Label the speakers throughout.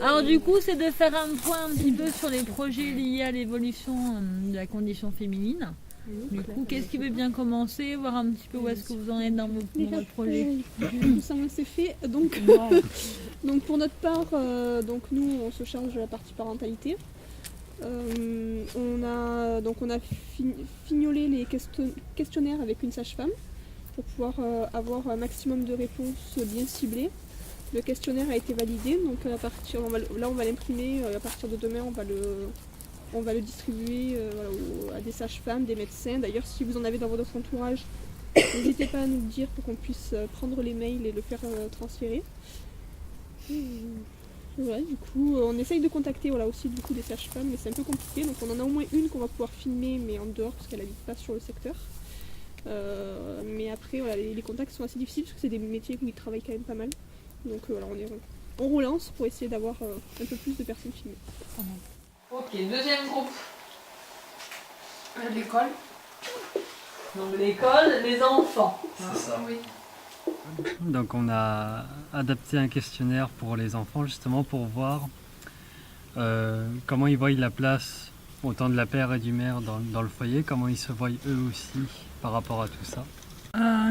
Speaker 1: Alors du coup, c'est de faire un point un petit peu sur les projets liés à l'évolution de la condition féminine. Du coup, qu'est-ce qui veut bien commencer, voir un petit peu où est-ce que vous en êtes dans votre projet.
Speaker 2: Tout ça, c'est fait. Donc, donc pour notre part, donc nous, on se charge de la partie parentalité. On a fignolé les questionnaires avec une sage-femme pour pouvoir avoir un maximum de réponses bien ciblées. Le questionnaire a été validé, donc on va l'imprimer, à partir de demain on va le distribuer à des sages-femmes, des médecins. D'ailleurs, si vous en avez dans votre entourage, n'hésitez pas à nous le dire pour qu'on puisse prendre les mails et le faire transférer. Voilà, du coup, on essaye de contacter aussi du coup, des sages-femmes, mais c'est un peu compliqué. Donc on en a au moins une qu'on va pouvoir filmer, mais en dehors, parce qu'elle n'habite pas sur le secteur. Mais après, les contacts sont assez difficiles, parce que c'est des métiers où ils travaillent quand même pas mal. Donc on relance pour essayer d'avoir un peu plus de personnes filmées.
Speaker 1: Ok, deuxième groupe.
Speaker 3: L'école.
Speaker 1: Donc l'école, les enfants.
Speaker 3: C'est ça. Oui.
Speaker 4: Donc on a adapté un questionnaire pour les enfants justement pour voir comment ils voient la place autant de la père et du mère dans le foyer, comment ils se voient eux aussi par rapport à tout ça.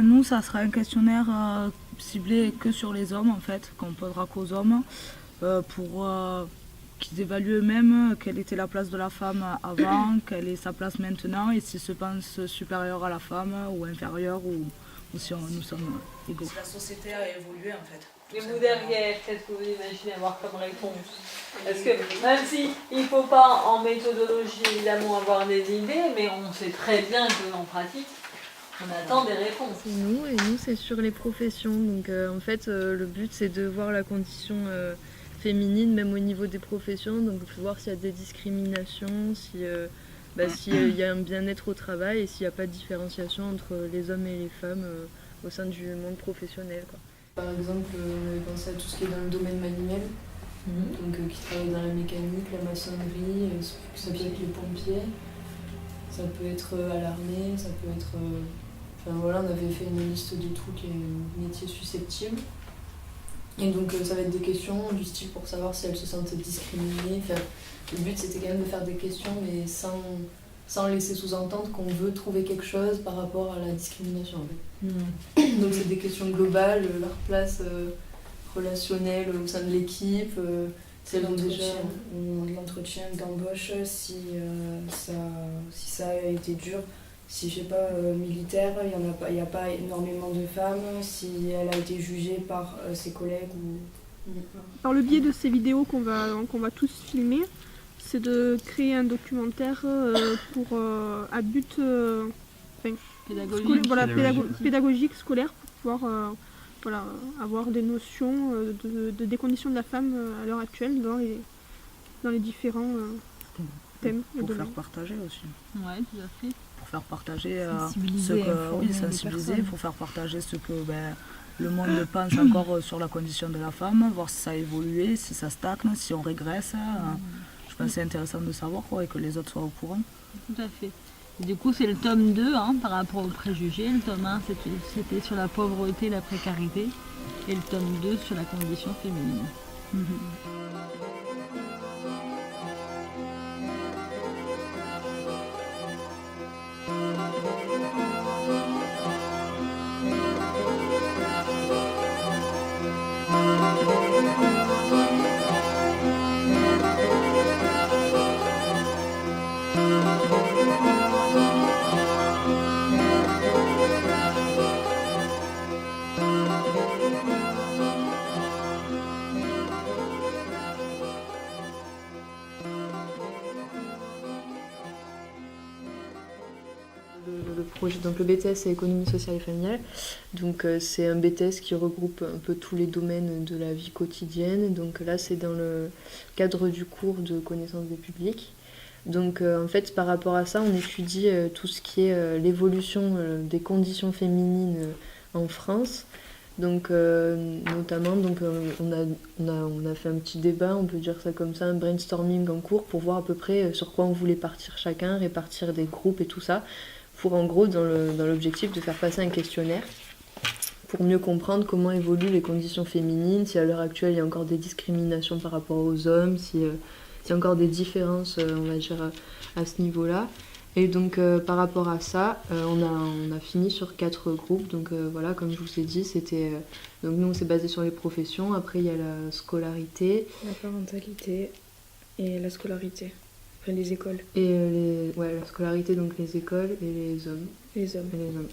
Speaker 5: Nous, ça sera un questionnaire ciblé que sur les hommes en fait, qu'on posera qu'aux hommes pour qu'ils évaluent eux-mêmes quelle était la place de la femme avant, quelle est sa place maintenant et s'ils se pensent supérieurs à la femme ou inférieurs ou si nous sommes égaux.
Speaker 6: La société a évolué en fait.
Speaker 1: Et vous derrière, qu'est-ce que vous imaginez avoir comme réponse? Parce que même si il ne faut pas en méthodologie évidemment avoir des idées, mais on sait très bien que en pratique, on attend des réponses.
Speaker 7: Nous c'est sur les professions. Donc en fait le but c'est de voir la condition féminine même au niveau des professions, donc voir s'il y a des discriminations, s'il y a un bien-être au travail et s'il n'y a pas de différenciation entre les hommes et les femmes au sein du monde professionnel, quoi.
Speaker 8: Par exemple, on avait pensé à tout ce qui est dans le domaine manuel, donc qui travaille dans la mécanique, la maçonnerie, ça peut être les pompiers, ça peut être à l'armée, ça peut être... Enfin voilà, on avait fait une liste de tous les métiers susceptibles. Et donc ça va être des questions du style pour savoir si elles se sentent discriminées. Enfin, le but c'était quand même de faire des questions mais sans laisser sous-entendre qu'on veut trouver quelque chose par rapport à la discrimination en fait. Donc c'est des questions globales, leur place relationnelle au sein de l'équipe,
Speaker 6: c'est l'entretien d'embauche si ça a été dur. Si je sais pas, militaire, il n'y a pas énormément de femmes, si elle a été jugée par ses collègues ou...
Speaker 2: Par le biais de ces vidéos qu'on va tous filmer, c'est de créer un documentaire à but pédagogique, scolaire, pour pouvoir avoir des notions des conditions de la femme à l'heure actuelle dans les différents thèmes.
Speaker 5: Pour faire partager aussi.
Speaker 1: Ouais, tout à fait.
Speaker 5: Pour faire partager
Speaker 1: sensibiliser,
Speaker 5: pour faire partager ce que le monde pense encore sur la condition de la femme, voir si ça a évolué, si ça stagne, si on régresse. Je pense que c'est intéressant de savoir et que les autres soient au courant.
Speaker 1: Tout à fait. Et du coup, c'est le tome 2 par rapport aux préjugés. Le tome 1, c'était sur la pauvreté et la précarité. Et le tome 2 sur la condition féminine.
Speaker 7: Donc le BTS c'est économie sociale et familiale, donc c'est un BTS qui regroupe un peu tous les domaines de la vie quotidienne. Donc là c'est dans le cadre du cours de connaissance des publics. Donc en fait par rapport à ça on étudie tout ce qui est l'évolution des conditions féminines en France, Donc, notamment, on a fait un petit débat, on peut dire ça comme ça, un brainstorming en cours pour voir à peu près sur quoi on voulait partir chacun, répartir des groupes et tout ça, pour en gros, dans l'objectif de faire passer un questionnaire pour mieux comprendre comment évoluent les conditions féminines, si à l'heure actuelle il y a encore des discriminations par rapport aux hommes, s'il y a encore des différences, on va dire, à ce niveau-là. Et donc par rapport à ça, on a fini sur 4 groupes. Donc voilà, comme je vous ai dit, c'était donc nous on s'est basé sur les professions. Après il y a la scolarité,
Speaker 6: La parentalité et la scolarité. Enfin, les écoles.
Speaker 7: et la scolarité, donc les écoles et les hommes.
Speaker 6: Les hommes,
Speaker 7: Et les hommes.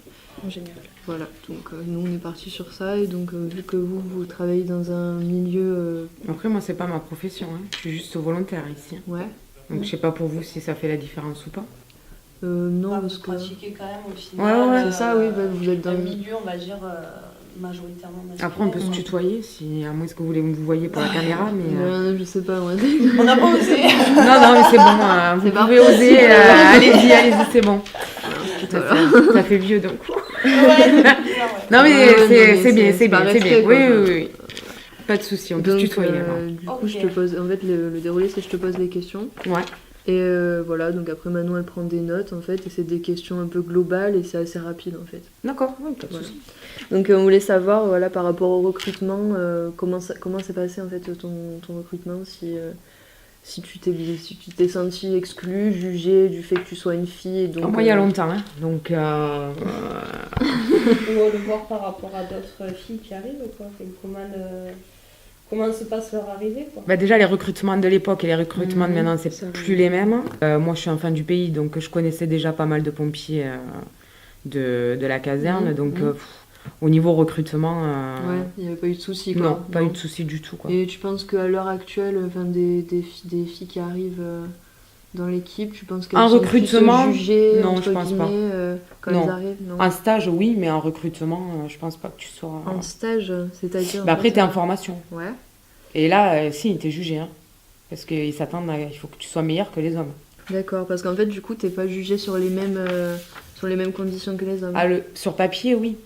Speaker 6: en général.
Speaker 7: Voilà, donc nous on est parti sur ça. Et donc vu que vous travaillez dans un milieu,
Speaker 3: Après, moi, c'est pas ma profession. Hein. Je suis juste volontaire ici.
Speaker 7: ouais,
Speaker 3: Donc, je sais pas pour vous si ça fait la différence ou pas.
Speaker 7: non
Speaker 9: Vous
Speaker 7: parce que
Speaker 9: pratiquez quand même au final.
Speaker 3: Ouais,
Speaker 7: c'est ça, oui, bah, vous êtes dans
Speaker 9: un
Speaker 7: le
Speaker 9: milieu, on va dire, majoritairement masculin.
Speaker 3: Après, on peut se tutoyer, si, à moins que vous voulez vous voyez pour la caméra, mais...
Speaker 7: je sais pas moi.
Speaker 9: On n'a pas osé.
Speaker 3: Non, mais c'est bon, vous
Speaker 7: C'est
Speaker 3: pouvez
Speaker 7: parti.
Speaker 3: oser, allez-y, c'est bon. Ça fait vieux, donc. Non, mais c'est bien, c'est
Speaker 7: par
Speaker 3: bien, c'est bien.
Speaker 7: respect, quoi.
Speaker 3: Oui. Pas de souci, on peut se
Speaker 7: Donc,
Speaker 3: tutoyer. alors.
Speaker 7: du coup,
Speaker 9: Ok.
Speaker 7: je te pose. En fait, le déroulé, c'est que je te pose les questions.
Speaker 3: Ouais.
Speaker 7: Et voilà, donc après, Manon, elle prend des notes, en fait, et c'est des questions un peu globales, et c'est assez rapide, en fait.
Speaker 3: D'accord, ouais, pas de
Speaker 7: Voilà.
Speaker 3: souci.
Speaker 7: Donc, on voulait savoir, voilà, par rapport au recrutement, comment s'est passé, en fait, ton recrutement, si tu t'es sentie exclue, jugée du fait que tu sois une fille, et donc...
Speaker 3: Moi, il y a longtemps, hein. Donc,
Speaker 9: Ou le voir par rapport à d'autres filles qui arrivent, quoi. Enfin, comment se passe leur arrivée, quoi.
Speaker 3: bah déjà, les recrutements de l'époque et les recrutements de maintenant, c'est
Speaker 6: ça
Speaker 3: plus les mêmes. Moi, je suis enfant du pays, donc je connaissais déjà pas mal de pompiers de la caserne. Donc, au niveau recrutement,
Speaker 7: Ouais, il n'y avait pas eu de soucis, quoi.
Speaker 3: non, pas eu de souci du tout. Quoi.
Speaker 7: Et tu penses qu'à l'heure actuelle, enfin, des filles qui arrivent dans l'équipe, tu penses qu'elles
Speaker 3: En
Speaker 7: sont
Speaker 3: recrutement,
Speaker 7: plus jugées,
Speaker 3: non,
Speaker 7: entre
Speaker 3: je pense pas.
Speaker 7: guillemets, quand
Speaker 3: Non.
Speaker 7: elles arrivent, non?
Speaker 3: En stage, oui, mais en recrutement, je pense pas que tu sois...
Speaker 7: En stage, c'est-à-dire...
Speaker 3: Bah,
Speaker 7: en
Speaker 3: après,
Speaker 7: fait,
Speaker 3: t'es en formation.
Speaker 7: Ouais.
Speaker 3: Et là, si, t'es jugé. Hein, parce qu'il il faut que tu sois meilleur que les hommes.
Speaker 7: D'accord, parce qu'en fait, du coup, t'es pas jugé sur les mêmes conditions que les hommes.
Speaker 3: Sur papier, oui.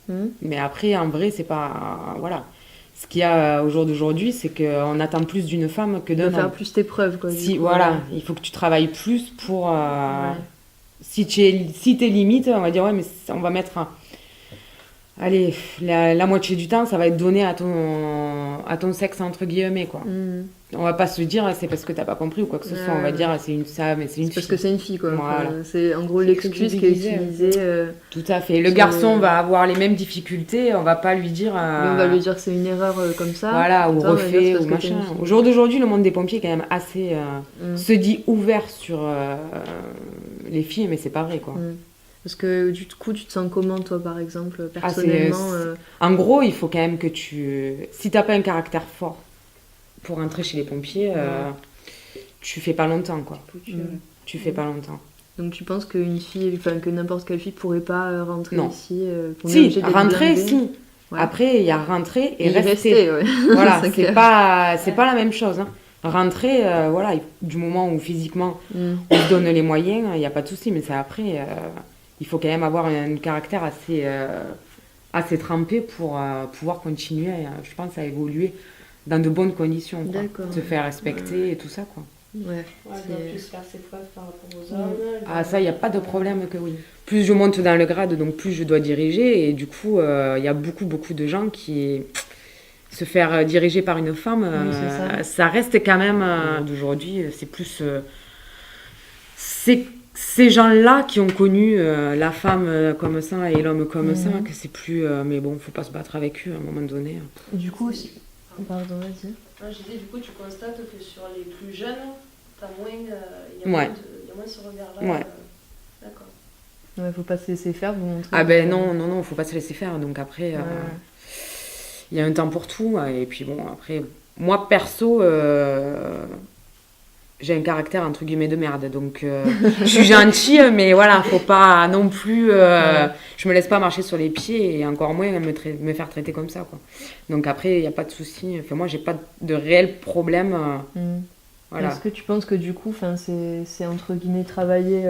Speaker 7: Hmm.
Speaker 3: Mais après, en vrai, c'est pas... Voilà. Ce qu'il y a au jour d'aujourd'hui, c'est qu'on attend plus d'une femme que
Speaker 7: Tu
Speaker 3: d'un
Speaker 7: dois faire
Speaker 3: homme.
Speaker 7: plus tes preuves, quoi. du
Speaker 3: Si,
Speaker 7: coup,
Speaker 3: voilà, il faut que tu travailles plus pour...
Speaker 7: Ouais.
Speaker 3: Si t'es limite, on va dire, ouais, mais on va mettre... Allez, la moitié du temps, ça va être donné à ton sexe, entre guillemets, quoi.
Speaker 7: Hmm.
Speaker 3: On va pas se dire, c'est parce que t'as pas compris ou quoi que ce soit. On va dire, c'est une fille.
Speaker 7: C'est parce que c'est une fille, quoi. Enfin,
Speaker 3: Voilà.
Speaker 7: c'est en gros l'excuse qui est utilisée.
Speaker 3: Tout à fait. Le garçon va avoir les mêmes difficultés, on va pas lui dire...
Speaker 7: Mais on va lui dire que c'est une erreur comme ça.
Speaker 3: Voilà, ou
Speaker 7: Toi, on va dire
Speaker 3: refait,
Speaker 7: c'est parce
Speaker 3: ou
Speaker 7: que t'es une
Speaker 3: machin.
Speaker 7: fille.
Speaker 3: Au jour d'aujourd'hui, le monde des pompiers est quand même assez... se dit ouvert sur les filles, mais c'est pas vrai, quoi.
Speaker 7: Mm. Parce que du coup, tu te sens comment, toi, par exemple,
Speaker 3: c'est-
Speaker 7: personnellement
Speaker 3: En gros, il faut quand même que si t'as pas un caractère fort pour entrer chez les pompiers, tu fais pas longtemps, quoi. Tu fais pas longtemps.
Speaker 7: Donc tu penses qu'une fille, enfin que n'importe quelle fille pourrait pas rentrer
Speaker 3: Non.
Speaker 7: ici qu'on est
Speaker 3: Si,
Speaker 7: obligé d'être
Speaker 3: rentrer,
Speaker 7: blindé
Speaker 3: si.
Speaker 7: Ouais.
Speaker 3: Après, il y a rentrer et
Speaker 7: Y
Speaker 3: rester.
Speaker 7: ouais.
Speaker 3: Voilà,
Speaker 7: C'est
Speaker 3: c'est
Speaker 7: clair.
Speaker 3: pas la même chose. Hein. Rentrer, voilà, du moment où physiquement
Speaker 7: Mm.
Speaker 3: on se donne les moyens, il n'y a pas de souci, mais c'est après, il faut quand même avoir un caractère assez trempé pour pouvoir continuer, je pense, à évoluer dans de bonnes conditions. Quoi.
Speaker 7: D'accord.
Speaker 3: Se faire respecter et tout ça, quoi.
Speaker 7: Ouais.
Speaker 9: Ouais, elle doit
Speaker 7: c'est-
Speaker 9: plus faire ses preuves par rapport aux hommes.
Speaker 3: Ah, ça, il n'y a pas de problème que oui. Plus je monte dans le grade, donc plus je dois diriger, et du coup, il y a beaucoup de gens qui... Se faire diriger par une femme,
Speaker 7: Oui, c'est ça.
Speaker 3: ça reste quand même... d'aujourd'hui, c'est plus... ces gens-là qui ont connu la femme comme ça et l'homme comme ça, que c'est plus... mais bon, faut pas se battre avec eux à un moment donné.
Speaker 7: Du coup, pardon, vas-y.
Speaker 9: Moi, j'ai dit, du coup, tu constates que sur les plus jeunes, t'as moins, il y a
Speaker 3: Ouais.
Speaker 9: moins ce regard-là.
Speaker 3: Ouais.
Speaker 9: D'accord.
Speaker 7: Ouais, faut pas se laisser faire, vous montrer.
Speaker 3: Ah ben non, faut pas se laisser faire. Donc après,
Speaker 7: Ouais.
Speaker 3: il y a un temps pour tout. Et puis bon, après, moi perso, j'ai un caractère entre guillemets de merde. Donc je suis gentille, mais voilà, faut pas non plus... Je me laisse pas marcher sur les pieds et encore moins me faire traiter comme ça, quoi. Donc après, il n'y a pas de souci. Enfin, moi, j'ai pas de réel problème.
Speaker 7: Mm.
Speaker 3: Voilà.
Speaker 7: Est-ce que tu penses que du coup, c'est entre guillemets travailler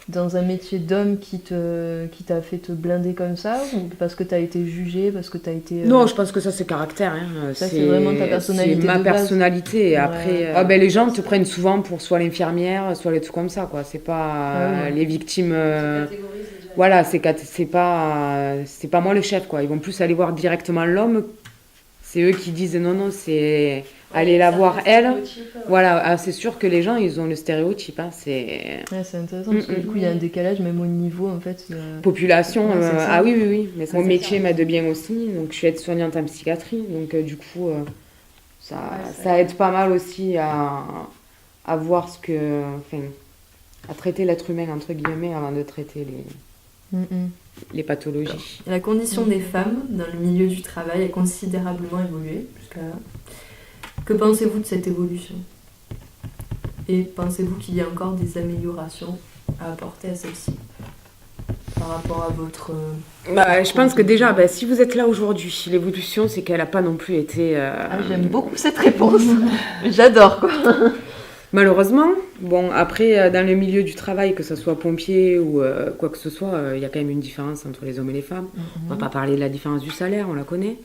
Speaker 8: dans un métier d'homme qui t'a fait te blinder comme ça, ou parce que t'as été jugée, parce que t'as été...
Speaker 3: Non, je pense que ça c'est caractère. Hein.
Speaker 8: Ça c'est vraiment ta personnalité.
Speaker 3: C'est ma
Speaker 8: de base.
Speaker 3: personnalité. Et
Speaker 8: Ouais.
Speaker 3: après, les gens te prennent souvent pour soit l'infirmière, soit les trucs comme ça, quoi. C'est pas
Speaker 8: Ouais.
Speaker 3: les victimes. Voilà, c'est pas moi le chef, quoi. Ils vont plus aller voir directement l'homme. C'est eux qui disent non, c'est aller la voir elle. Voilà, c'est sûr que les gens ils ont le stéréotype. Hein. C'est
Speaker 8: Ouais, c'est intéressant parce que du coup il y a un décalage même au niveau en fait.
Speaker 3: population.
Speaker 8: Ouais, c'est ça.
Speaker 3: Ah oui. Mais
Speaker 8: Ça,
Speaker 3: mon
Speaker 8: c'est
Speaker 3: métier m'aide bien aussi. Donc je suis aide-soignante en psychiatrie. Donc du coup, ça aide pas mal aussi à voir ce que, enfin, à traiter l'être humain entre guillemets avant de traiter les pathologies.
Speaker 10: La condition des femmes dans le milieu du travail a considérablement évolué jusqu'à là. Que pensez-vous de cette évolution? Et pensez-vous qu'il y a encore des améliorations à apporter à celle-ci par rapport à votre...
Speaker 3: Je pense que déjà, si vous êtes là aujourd'hui, l'évolution, c'est qu'elle n'a pas non plus été...
Speaker 8: J'aime beaucoup cette réponse. J'adore, quoi.
Speaker 3: Malheureusement, bon, après, dans le milieu du travail, que ce soit pompier ou quoi que ce soit, il y a quand même une différence entre les hommes et les femmes. On va pas parler de la différence du salaire, on la connaît.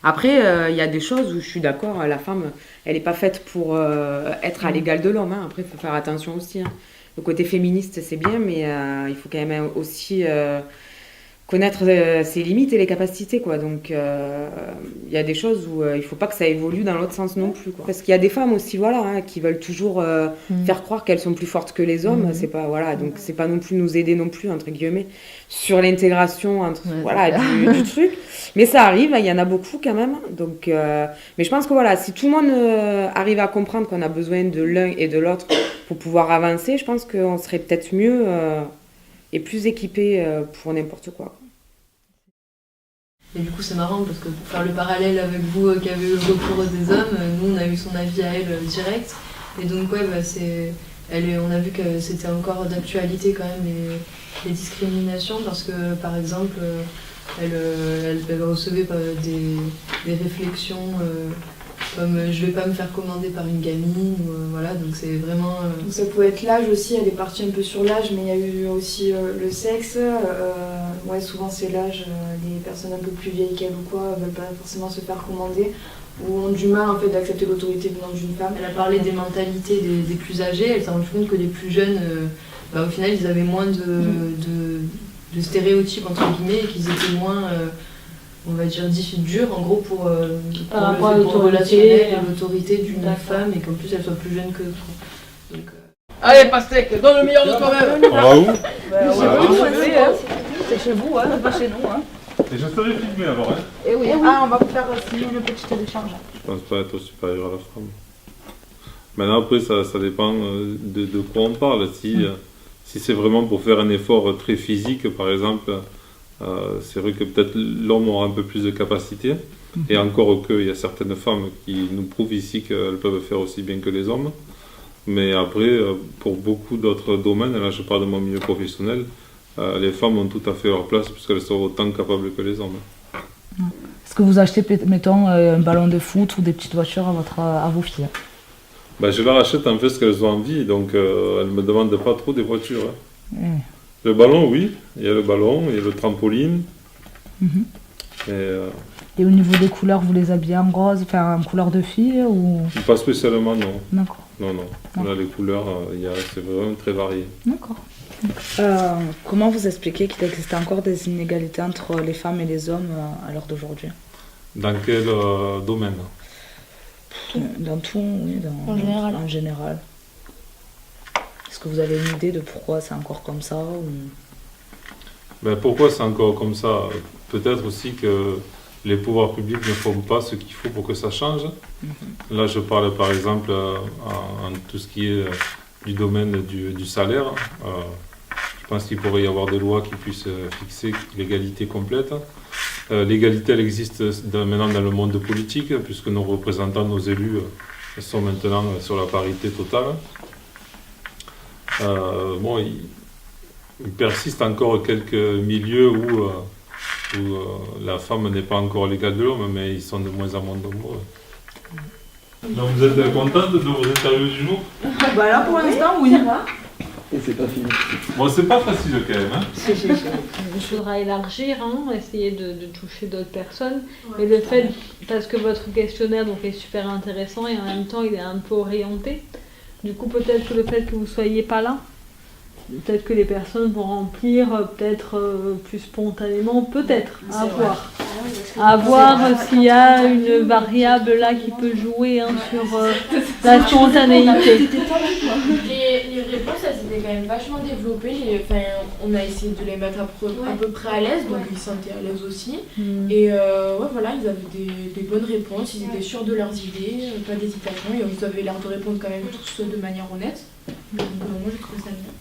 Speaker 3: Après, il y a des choses où je suis d'accord, la femme, elle n'est pas faite pour être à l'égal de l'homme. Hein. Après, il faut faire attention aussi. Hein. Le côté féministe, c'est bien, mais il faut quand même aussi connaître ses limites et les capacités, quoi. Donc, il y a des choses où il ne faut pas que ça évolue dans l'autre sens non plus, quoi. Parce qu'il y a des femmes aussi, voilà, hein, qui veulent toujours faire croire qu'elles sont plus fortes que les hommes. C'est pas, voilà, donc c'est pas non plus nous aider non plus, entre guillemets, sur l'intégration du truc. Mais ça arrive, il y en a beaucoup quand même. Donc, mais je pense que voilà, si tout le monde arrive à comprendre qu'on a besoin de l'un et de l'autre pour pouvoir avancer, je pense qu'on serait peut-être mieux et plus équipé pour n'importe quoi.
Speaker 10: Et du coup c'est marrant parce que pour faire le parallèle avec vous qui avez eu le recours des hommes, nous on a eu son avis à elle direct. Et donc on a vu que c'était encore d'actualité quand même les discriminations parce que par exemple elle recevait des réflexions comme je vais pas me faire commander par une gamine, voilà, donc c'est vraiment...
Speaker 6: Ça pouvait être l'âge aussi, elle est partie un peu sur l'âge, mais il y a eu aussi le sexe. Souvent c'est l'âge, les personnes un peu plus vieilles qu'elle ou quoi veulent pas forcément se faire commander ou ont du mal en fait d'accepter l'autorité venant d'une femme.
Speaker 10: Elle a parlé des mentalités des plus âgés, elle s'est rendue compte que les plus jeunes, au final ils avaient moins de stéréotypes entre guillemets et qu'ils étaient moins... on va dire dur en gros pour le relationnel et l'autorité d'une femme et qu'en plus elle soit plus jeune que toi. Donc,
Speaker 11: Allez pastèque, donne le meilleur de toi-même.
Speaker 12: On va où?
Speaker 5: C'est chez vous, hein, pas chez nous. Hein.
Speaker 12: Et je serai filmé alors. Hein.
Speaker 5: Et oui, on va vous faire signer une petite décharge.
Speaker 12: Je pense pas être supérieur à la femme. Maintenant après ça dépend de quoi on parle. Si c'est vraiment pour faire un effort très physique par exemple, c'est vrai que peut-être l'homme aura un peu plus de capacité. Et encore qu'il y a certaines femmes qui nous prouvent ici qu'elles peuvent faire aussi bien que les hommes. Mais après, pour beaucoup d'autres domaines, là je parle de mon milieu professionnel, les femmes ont tout à fait leur place puisqu'elles sont autant capables que les hommes.
Speaker 5: Est-ce que vous achetez, mettons, un ballon de foot ou des petites voitures à vos filles?
Speaker 12: Je leur achète en fait ce qu'elles ont envie, donc elles ne me demandent pas trop des voitures. Hein. Le ballon, oui, il y a le ballon, il y a le trampoline.
Speaker 5: Et au niveau des couleurs, vous les habillez en rose, enfin en couleur de fille ou...
Speaker 12: Pas spécialement, non.
Speaker 5: D'accord.
Speaker 12: Non. Là, les couleurs, c'est vraiment très varié.
Speaker 5: D'accord. Comment vous expliquez qu'il existe encore des inégalités entre les femmes et les hommes à l'heure d'aujourd'hui?
Speaker 12: Dans quel domaine?
Speaker 5: Dans tout, oui, en général. Est-ce que vous avez une idée de pourquoi c'est encore comme ça ou...
Speaker 12: Pourquoi c'est encore comme ça? Peut-être aussi que les pouvoirs publics ne font pas ce qu'il faut pour que ça change. Là, je parle par exemple en tout ce qui est du domaine du salaire. Je pense qu'il pourrait y avoir des lois qui puissent fixer l'égalité complète. L'égalité, elle existe maintenant dans le monde politique, puisque nos représentants, nos élus, sont maintenant sur la parité totale. Il persiste encore quelques milieux où la femme n'est pas encore l'égale de l'homme, mais ils sont de moins en moins nombreux. Donc vous êtes contente de vos interviews du jour?
Speaker 5: Là pour l'instant, oui.
Speaker 13: Et c'est pas fini.
Speaker 12: Bon, c'est pas facile quand même. Hein.
Speaker 1: Il faudra élargir, hein, essayer de toucher d'autres personnes. Et le fait, parce que votre questionnaire donc, est super intéressant et en même temps il est un peu orienté, du coup peut-être que le fait que vous ne soyez pas là, peut-être que les personnes vont remplir peut-être plus spontanément, peut-être, à voir. À voir s'il y a une variable là qui peut jouer hein, sur la spontanéité.
Speaker 14: Les réponses, elles étaient quand même vachement développées. On a essayé de les mettre à peu près à l'aise, donc ils se sentaient à l'aise aussi. Et voilà, ils avaient des bonnes réponses, ils étaient sûrs de leurs idées, pas d'hésitation, et ils avaient l'air de répondre quand même tous de manière honnête. Donc moi, j'ai trouvé ça bien.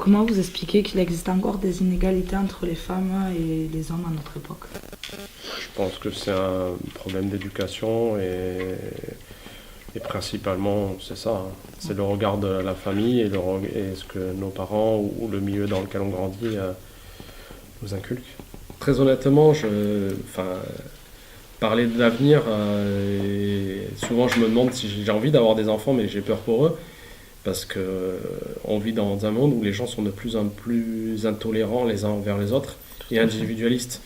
Speaker 5: Comment vous expliquez qu'il existe encore des inégalités entre les femmes et les hommes à notre époque?
Speaker 13: Je pense que c'est un problème d'éducation et principalement c'est ça, hein. C'est le regard de la famille et ce que nos parents ou le milieu dans lequel on grandit nous inculquent. Très honnêtement, parler de l'avenir, souvent je me demande si j'ai envie d'avoir des enfants, mais j'ai peur pour eux. Parce qu'on vit dans un monde où les gens sont de plus en plus intolérants les uns envers les autres et individualistes.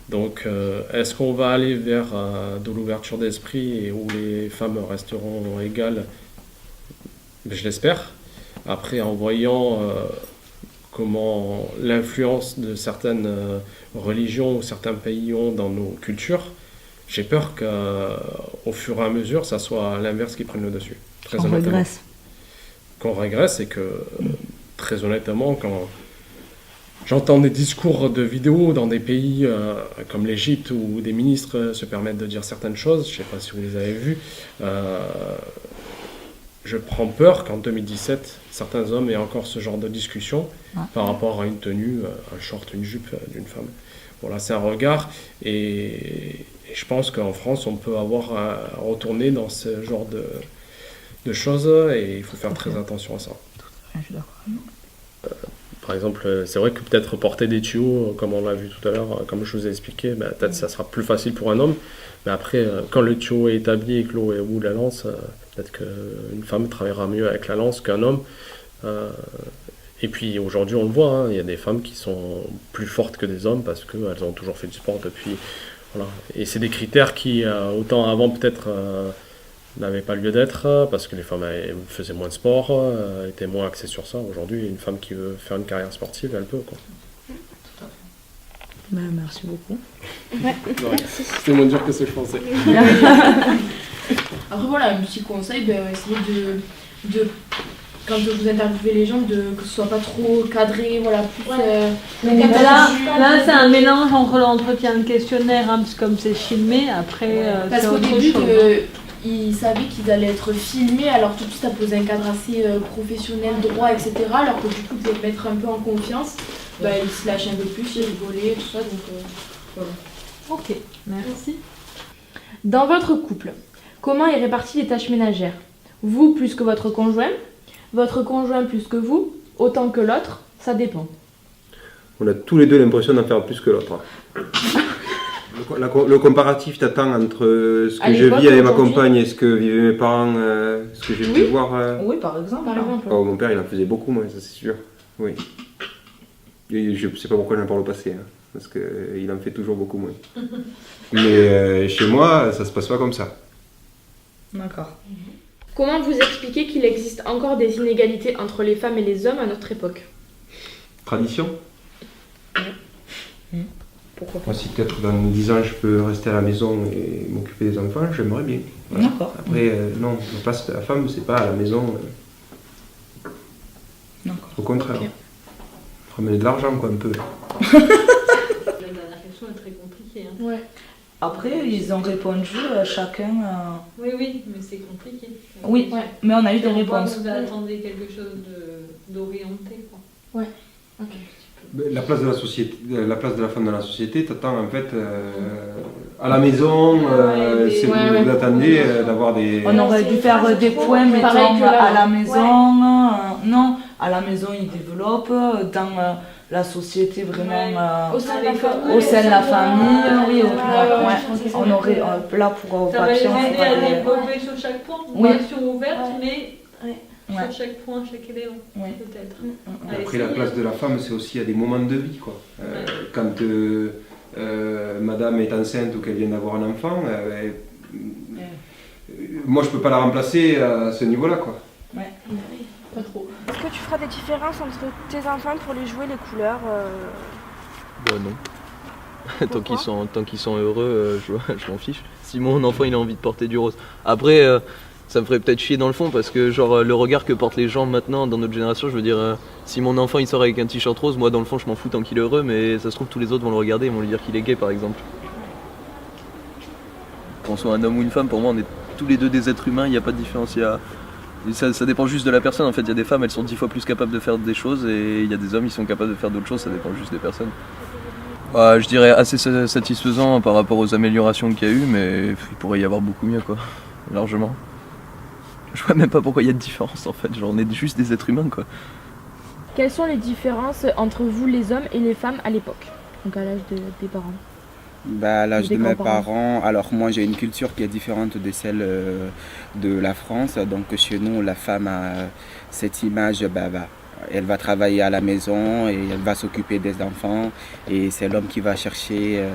Speaker 13: Donc, est-ce qu'on va aller vers de l'ouverture d'esprit et où les femmes resteront égales? Je l'espère. Après, en voyant comment l'influence de certaines religions ou certains pays ont dans nos cultures, j'ai peur qu'au fur et à mesure, ça soit l'inverse qui prenne le dessus. Très honnêtement. Qu'on régresse et que, très honnêtement, quand j'entends des discours de vidéos dans des pays comme l'Égypte où des ministres se permettent de dire certaines choses, je ne sais pas si vous les avez vues, je prends peur qu'en 2017, certains hommes aient encore ce genre de discussion par rapport à une tenue, un short, une jupe d'une femme. Voilà, c'est un regard et je pense qu'en France, on peut avoir retourné dans ce genre de choses et il faut faire très attention à ça.
Speaker 5: Je suis d'accord.
Speaker 13: Par exemple, c'est vrai que peut-être porter des tuyaux, comme on l'a vu tout à l'heure, comme je vous ai expliqué, peut-être ça sera plus facile pour un homme, mais après, quand le tuyau est établi et que l'eau est au bout de la lance, peut-être qu'une femme travaillera mieux avec la lance qu'un homme. Et puis aujourd'hui, on le voit, hein, il y a des femmes qui sont plus fortes que des hommes parce qu'elles ont toujours fait du sport depuis. Voilà. Et c'est des critères qui, autant avant peut-être, n'avait pas lieu d'être parce que les femmes faisaient moins de sport, étaient moins axées sur ça. Aujourd'hui, une femme qui veut faire une carrière sportive, elle peut, quoi.
Speaker 5: Merci beaucoup.
Speaker 14: Ouais.
Speaker 13: C'était moins dur que ce que je pensais.
Speaker 14: Après voilà, un petit conseil, essayez de quand vous interviewez les gens, que ce soit pas trop cadré, voilà, plus...
Speaker 1: Là c'est un mélange entre l'entretien de questionnaire, hein, parce que comme c'est filmé, après...
Speaker 14: Parce qu'au début, ils savaient qu'ils allaient être filmés, alors tout de suite, ça posait un cadre assez professionnel, droit, etc. Alors que du coup, pour mettre un peu en confiance, ils se lâchaient un peu plus, ils rigolaient, tout ça, donc voilà.
Speaker 1: Ok, merci.
Speaker 15: Dans votre couple, comment est répartie les tâches ménagères? Vous plus que votre conjoint plus que vous, autant que l'autre, ça dépend.
Speaker 16: On a tous les deux l'impression d'en faire plus que l'autre. Le comparatif t'attend entre ce que je vis avec ma compagne et ce que vivaient mes parents, ce que j'ai pu voir.
Speaker 5: Oui, par exemple.
Speaker 16: Oh, mon père, il en faisait beaucoup moins, ça c'est sûr. Oui. Et je ne sais pas pourquoi j'en parle au passé, hein, parce qu'il en fait toujours beaucoup moins. Mais chez moi, ça se passe pas comme ça.
Speaker 15: D'accord. Comment vous expliquez qu'il existe encore des inégalités entre les femmes et les hommes à notre époque?
Speaker 16: Tradition.
Speaker 15: Pourquoi pas?
Speaker 16: Moi, si peut-être dans 10 ans je peux rester à la maison et m'occuper des enfants, j'aimerais bien. Voilà.
Speaker 5: D'accord.
Speaker 16: Après, non, la place de la femme, c'est pas à la maison.
Speaker 5: D'accord.
Speaker 16: Au contraire. Okay. Ramener de l'argent, quoi, un peu.
Speaker 1: La dernière question est très compliquée. Hein.
Speaker 15: Ouais.
Speaker 5: Après, ils ont répondu chacun.
Speaker 1: Oui, mais c'est compliqué.
Speaker 5: Oui, ouais. Mais on a eu des réponses.
Speaker 1: Vous attendez quelque chose d'orienté, quoi.
Speaker 15: Ouais. Ok.
Speaker 16: La place de la société, la place de la femme dans la société, t'attends en fait à la maison, c'est vous attendez d'avoir des...
Speaker 5: On aurait dû faire des points, mettons, à la maison. Non, à la maison ils développent, dans la société vraiment,
Speaker 15: au sein
Speaker 5: de la famille, oui, on aurait là pour
Speaker 1: ça va les aider à développer sur chaque point, une question ouverte, mais sur chaque point, chaque élément, peut-être.
Speaker 16: Après, la place de la femme, c'est aussi à des moments de vie, quoi. Quand madame est enceinte ou qu'elle vient d'avoir un enfant, moi, je peux pas la remplacer à ce niveau-là, quoi.
Speaker 15: Ouais, pas trop.
Speaker 17: Est-ce que tu feras des différences entre tes enfants pour les jouer, les couleurs
Speaker 18: Bah non. tant qu'ils sont heureux, je m'en fiche. Si mon enfant il a envie de porter du rose. Après, ça me ferait peut-être chier dans le fond parce que genre le regard que portent les gens maintenant dans notre génération, je veux dire, si mon enfant il sort avec un t-shirt rose, moi dans le fond je m'en fous tant qu'il est heureux, mais ça se trouve tous les autres vont le regarder et vont lui dire qu'il est gay par exemple. Qu'on soit un homme ou une femme, pour moi on est tous les deux des êtres humains, il n'y a pas de différence. Ça dépend juste de la personne en fait. Il y a des femmes, elles sont 10 fois plus capables de faire des choses et il y a des hommes, ils sont capables de faire d'autres choses, ça dépend juste des personnes. Je dirais assez satisfaisant par rapport aux améliorations qu'il y a eu, mais il pourrait y avoir beaucoup mieux quoi, largement. Je vois même pas pourquoi il y a de différence en fait, genre on est juste des êtres humains quoi.
Speaker 15: Quelles sont les différences entre vous les hommes et les femmes à l'époque, donc à l'âge des parents?
Speaker 19: À l'âge de mes parents, alors moi j'ai une culture qui est différente de celle de la France, donc chez nous la femme a cette image, elle va travailler à la maison et elle va s'occuper des enfants et c'est l'homme qui va chercher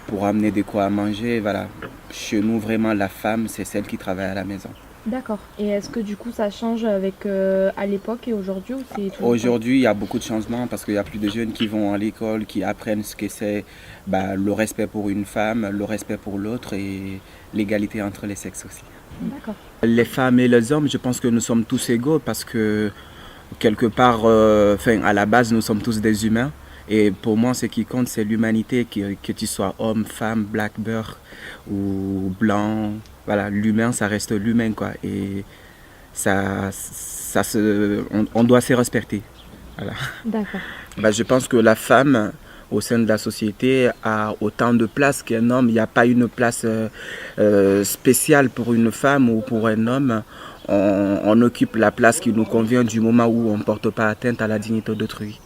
Speaker 19: pour amener de quoi à manger, voilà. Chez nous vraiment la femme c'est celle qui travaille à la maison.
Speaker 15: D'accord. Et est-ce que du coup ça change avec à l'époque et aujourd'hui ou c'est tout?
Speaker 19: Aujourd'hui, il y a beaucoup de changements parce qu'il y a plus de jeunes qui vont à l'école, qui apprennent ce que c'est le respect pour une femme, le respect pour l'autre et l'égalité entre les sexes aussi.
Speaker 15: D'accord.
Speaker 19: Les femmes et les hommes, je pense que nous sommes tous égaux parce que quelque part, à la base, nous sommes tous des humains. Et pour moi, ce qui compte, c'est l'humanité, que tu sois homme, femme, black, beurre ou blanc. Voilà, l'humain, ça reste l'humain, quoi. Et on doit se respecter. Voilà.
Speaker 15: D'accord.
Speaker 19: Je pense que la femme, au sein de la société, a autant de place qu'un homme. Il n'y a pas une place spéciale pour une femme ou pour un homme. On occupe la place qui nous convient du moment où on ne porte pas atteinte à la dignité d'autrui.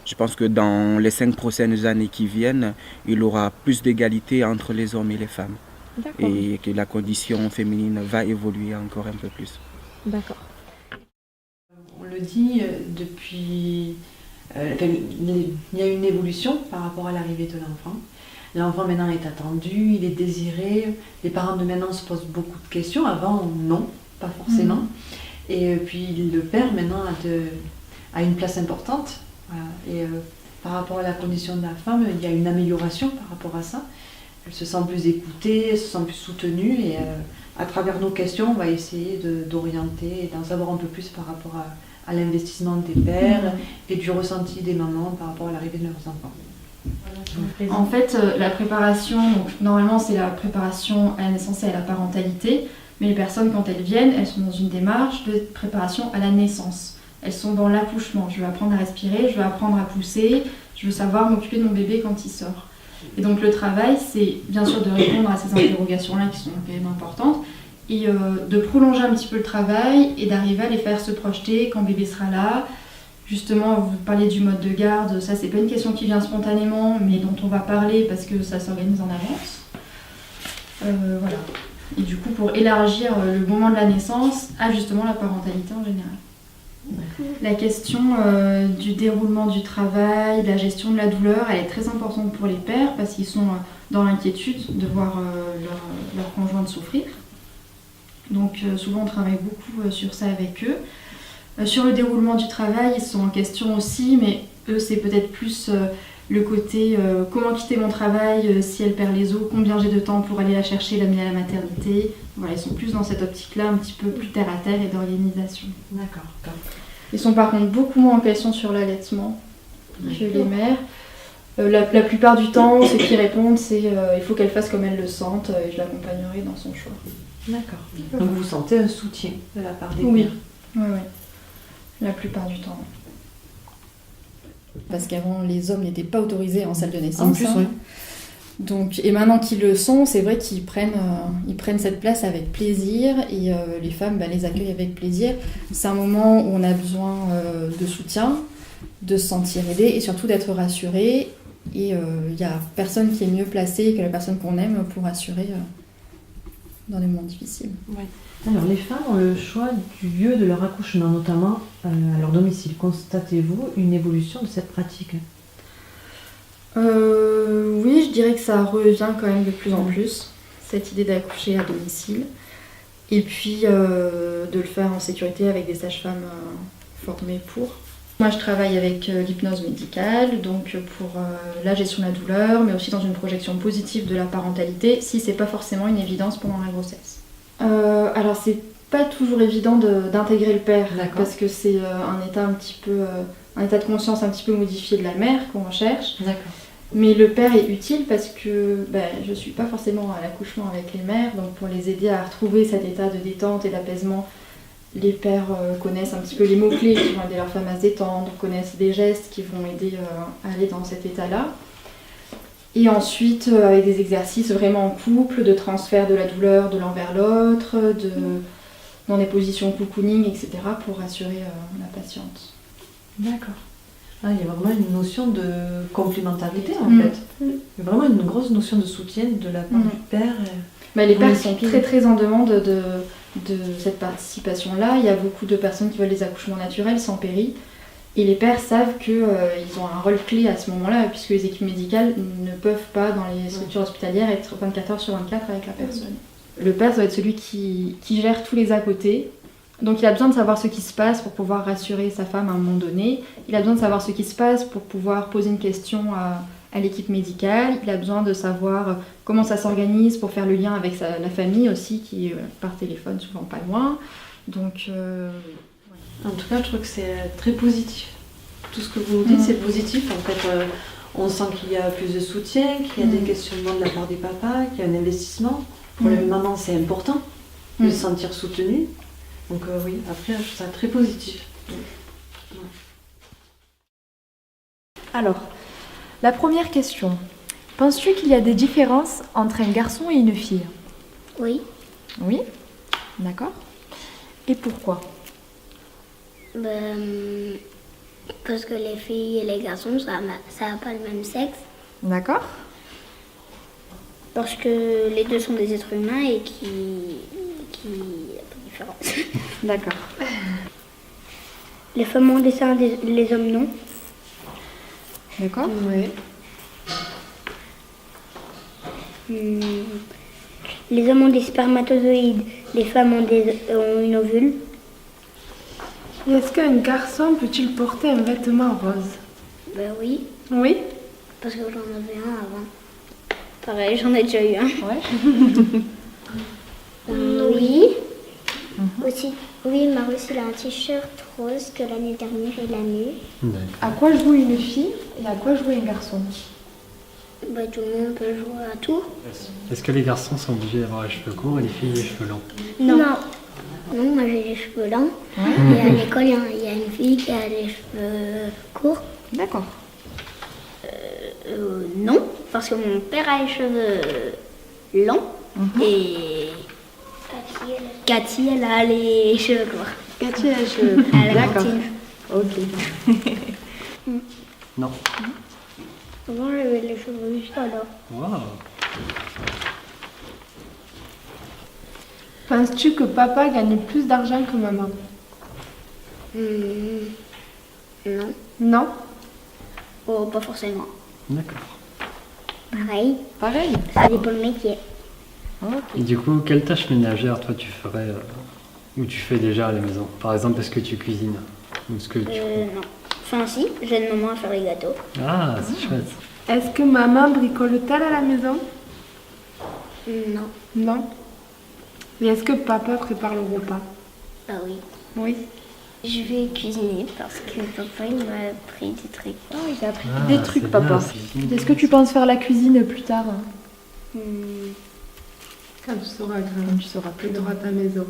Speaker 19: Je pense que dans les 5 prochaines années qui viennent, il y aura plus d'égalité entre les hommes et les femmes. Et que la condition féminine va évoluer encore un peu plus.
Speaker 15: D'accord.
Speaker 20: On le dit depuis... il y a une évolution par rapport à l'arrivée de l'enfant. L'enfant maintenant est attendu, il est désiré. Les parents de maintenant se posent beaucoup de questions. Avant, non, pas forcément. Et puis le père maintenant a une place importante. Voilà. Et par rapport à la condition de la femme, il y a une amélioration par rapport à ça. Elle se sent plus écoutée, elle se sent plus soutenue et à travers nos questions, on va essayer d'orienter et d'en savoir un peu plus par rapport à l'investissement des pères et du ressenti des mamans par rapport à l'arrivée de leurs enfants.
Speaker 21: En fait, la préparation, donc, normalement c'est la préparation à la naissance et à la parentalité, mais les personnes quand elles viennent, elles sont dans une démarche de préparation à la naissance. Elles sont dans l'accouchement, je veux apprendre à respirer, je veux apprendre à pousser, je veux savoir m'occuper de mon bébé quand il sort. Et donc le travail, c'est bien sûr de répondre à ces interrogations-là qui sont quand même importantes et de prolonger un petit peu le travail et d'arriver à les faire se projeter quand bébé sera là. Justement, vous parlez du mode de garde, ça c'est pas une question qui vient spontanément, mais dont on va parler parce que ça s'organise en avance. Voilà. Et du coup, pour élargir le moment de la naissance à justement la parentalité en général. La question du déroulement du travail, de la gestion de la douleur, elle est très importante pour les pères parce qu'ils sont dans l'inquiétude de voir leur conjointe souffrir. Donc souvent on travaille beaucoup sur ça avec eux. Sur le déroulement du travail, ils sont en question aussi, mais eux c'est peut-être plus le côté comment quitter mon travail si elle perd les os, combien j'ai de temps pour aller la chercher, l'amener à la maternité. Voilà, ils sont plus dans cette optique-là, un petit peu plus terre à terre et d'organisation.
Speaker 20: D'accord.
Speaker 21: Ils sont par contre beaucoup moins en question sur l'allaitement que les mères. La plupart du temps, ce qu'ils répondent, c'est il faut qu'elle fasse comme elle le sente et je l'accompagnerai dans son choix.
Speaker 20: D'accord. Donc vous sentez un soutien de la part des
Speaker 21: Oui.
Speaker 20: mères?
Speaker 21: Oui. La plupart du temps.
Speaker 22: Parce qu'avant, les hommes n'étaient pas autorisés en salle de naissance.
Speaker 20: En plus, oui.
Speaker 22: Donc, et maintenant qu'ils le sont, c'est vrai qu'ils prennent cette place avec plaisir et les femmes les accueillent avec plaisir. C'est un moment où on a besoin de soutien, de se sentir aidé et surtout d'être rassuré. Et il n'y a personne qui est mieux placé que la personne qu'on aime pour assurer dans les moments difficiles.
Speaker 2: Ouais. Alors, les femmes ont le choix du lieu de leur accouchement, notamment à leur domicile. Constatez-vous une évolution de cette pratique?
Speaker 22: Oui, je dirais que ça revient quand même de plus en plus, cette idée d'accoucher à domicile. Et puis de le faire en sécurité avec des sages-femmes formées pour. Moi, je travaille avec l'hypnose médicale, donc pour la gestion de la douleur, mais aussi dans une projection positive de la parentalité, si c'est pas forcément une évidence pendant la grossesse. Alors, c'est pas toujours évident d'intégrer le père, parce que c'est un état un état de conscience un petit peu modifié de la mère qu'on recherche. Mais le père est utile parce que je suis pas forcément à l'accouchement avec les mères, donc pour les aider à retrouver cet état de détente et d'apaisement, les pères connaissent un petit peu les mots-clés qui vont aider leur femme à se détendre, connaissent des gestes qui vont aider à aller dans cet état-là. Et ensuite, avec des exercices vraiment en couple, de transfert de la douleur de l'un vers l'autre, dans des positions cocooning, etc., pour rassurer la patiente.
Speaker 2: D'accord. Ah, il y a vraiment une notion de complémentarité en fait. Il y a vraiment une grosse notion de soutien de la part du père.
Speaker 22: Les pères sont très très en demande de cette participation-là. Il y a beaucoup de personnes qui veulent des accouchements naturels sans péri. Et les pères savent qu'ils ont un rôle clé à ce moment-là, puisque les équipes médicales ne peuvent pas, dans les structures hospitalières, être 24 heures sur 24 avec la personne. Le père, ça va être celui qui gère tous les à côté. Donc il a besoin de savoir ce qui se passe pour pouvoir rassurer sa femme à un moment donné. Il a besoin de savoir ce qui se passe pour pouvoir poser une question à l'équipe médicale. Il a besoin de savoir comment ça s'organise pour faire le lien avec la famille aussi, qui est par téléphone, souvent pas loin. Donc,
Speaker 2: En tout cas, je trouve que c'est très positif. Tout ce que vous nous dites, c'est positif. En fait, on sent qu'il y a plus de soutien, qu'il y a des questionnements de la part des papas, qu'il y a un investissement. Pour les mamans, c'est important de se sentir soutenue. Donc oui, après, je trouve ça très positif.
Speaker 15: Alors, la première question. Penses-tu qu'il y a des différences entre un garçon et une fille?
Speaker 4: Oui.
Speaker 15: Oui? D'accord. Et pourquoi?
Speaker 4: Parce que les filles et les garçons, ça n'a pas le même sexe.
Speaker 15: D'accord.
Speaker 4: Parce que les deux sont des êtres humains et qui il n'y a pas de différence.
Speaker 15: D'accord.
Speaker 4: Les femmes ont des seins, les hommes non.
Speaker 15: D'accord.
Speaker 4: Oui. Les hommes ont des spermatozoïdes, les femmes ont une ovule.
Speaker 17: Et est-ce qu'un garçon peut-il porter un vêtement rose?
Speaker 4: Ben oui.
Speaker 17: Oui.
Speaker 4: Parce que j'en avais un avant. Pareil, j'en ai déjà eu un.
Speaker 15: Ouais.
Speaker 4: Oui. Aussi, oui, il m'a reçu un t-shirt rose que l'année dernière il a mis.
Speaker 15: À quoi joue une fille et à quoi joue un garçon?
Speaker 4: Bah, tout le monde peut jouer à tout.
Speaker 23: Est-ce que les garçons sont obligés d'avoir les cheveux courts et les filles les cheveux longs?
Speaker 4: Non. Non, moi j'ai les cheveux longs. Ouais. Et à l'école, il y a une fille qui a les cheveux courts.
Speaker 15: D'accord.
Speaker 4: Non, parce que mon père a les cheveux longs et Cathy, elle a les cheveux courts.
Speaker 15: Cathy a les cheveux courts.
Speaker 4: À la cantine.
Speaker 15: Ok.
Speaker 23: Non.
Speaker 4: Avant, j'avais les cheveux jusqu'à là.
Speaker 23: Wow.
Speaker 17: Penses-tu que papa gagne plus d'argent que maman?
Speaker 4: Non.
Speaker 17: Non?
Speaker 4: Oh, pas forcément.
Speaker 23: D'accord.
Speaker 4: Pareil.
Speaker 15: Pareil.
Speaker 4: Ça dépend le métier.
Speaker 23: Et du coup, quelle tâche ménagère toi tu ferais ou tu fais déjà à la maison? Par exemple, est-ce que tu cuisines ou est-ce que tu...
Speaker 4: Non. Enfin si, j'aide maman à faire les gâteaux.
Speaker 23: Ah, c'est chouette.
Speaker 17: Est-ce que maman bricole-t-elle à la maison?
Speaker 4: Non.
Speaker 17: Non. Et est-ce que papa prépare le repas?
Speaker 4: Ah oui.
Speaker 17: Oui.
Speaker 4: Je vais cuisiner parce que papa il m'a appris des trucs.
Speaker 15: Oh, il a appris des trucs, papa. Est-ce que tu penses faire la cuisine plus tard?
Speaker 17: Quand tu seras grand.
Speaker 15: Quand tu seras plus
Speaker 17: grand à ta maison.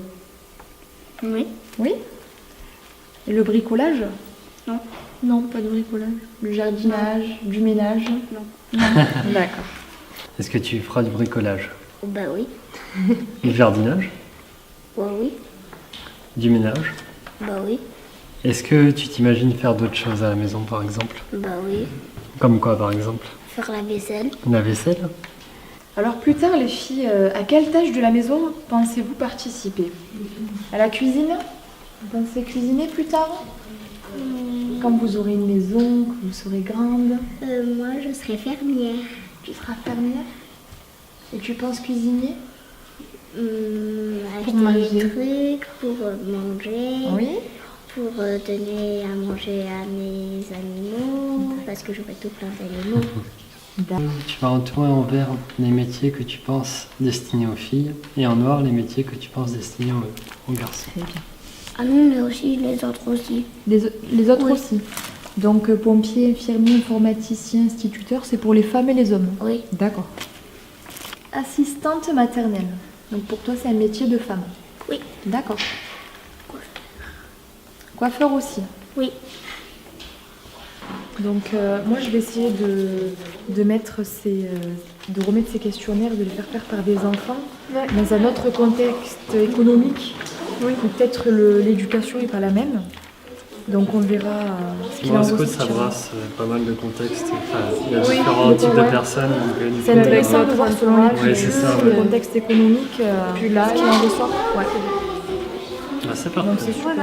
Speaker 4: Oui.
Speaker 15: Oui. Et le bricolage?
Speaker 4: Non.
Speaker 15: Non, pas de bricolage. Le jardinage, du ménage?
Speaker 4: Non.
Speaker 15: D'accord.
Speaker 23: Est-ce que tu feras du bricolage?
Speaker 4: Bah oui.
Speaker 23: Du jardinage?
Speaker 4: Bah oui.
Speaker 23: Du ménage?
Speaker 4: Bah oui.
Speaker 23: Est-ce que tu t'imagines faire d'autres choses à la maison, par exemple?
Speaker 4: Bah oui.
Speaker 23: Comme quoi, par exemple?
Speaker 4: Faire la vaisselle.
Speaker 23: La vaisselle?
Speaker 7: Alors plus tard, les filles, à quelle tâche de la maison pensez-vous participer? À la cuisine? Vous pensez cuisiner plus tard? Quand vous aurez une maison, que vous serez grande?
Speaker 4: Moi, je serai fermière.
Speaker 7: Tu seras fermière? Et tu penses cuisiner?
Speaker 4: Acheter
Speaker 7: Pour manger.
Speaker 4: des trucs, pour manger.
Speaker 7: Oui.
Speaker 4: Pour donner à manger à mes animaux, parce que j'aurai tout plein d'animaux.
Speaker 23: Tu vas entourer en vert les métiers que tu penses destinés aux filles et en noir les métiers que tu penses destinés aux garçons.
Speaker 7: Très bien.
Speaker 4: Ah non, mais aussi les autres aussi.
Speaker 7: Les autres
Speaker 4: Oui.
Speaker 7: aussi. Donc pompier, infirmier, informaticien, instituteur, c'est pour les femmes et les hommes.
Speaker 4: Oui.
Speaker 7: D'accord. Assistante maternelle. Donc pour toi, c'est un métier de femme.
Speaker 4: Oui.
Speaker 7: D'accord. Coiffeur aussi.
Speaker 4: Oui.
Speaker 7: Donc moi, je vais essayer de remettre ces questionnaires, de les faire faire par des enfants dans un autre contexte économique. Oui. Peut-être l'éducation n'est pas la même. Donc on verra ce qu'il en
Speaker 23: Est-ce que
Speaker 7: ressortira.
Speaker 23: ça brasse pas mal de contextes? Enfin, il y a
Speaker 7: Oui,
Speaker 23: différents types de
Speaker 7: ouais.
Speaker 23: personnes. Donc, du
Speaker 7: C'est
Speaker 23: coup,
Speaker 7: intéressant de voir selon les
Speaker 23: Ouais, c'est ça,
Speaker 7: le
Speaker 23: ouais.
Speaker 7: contexte économique, puis là, qui en ressort. Ouais.
Speaker 23: Ah, c'est parfait.
Speaker 7: Donc c'est super.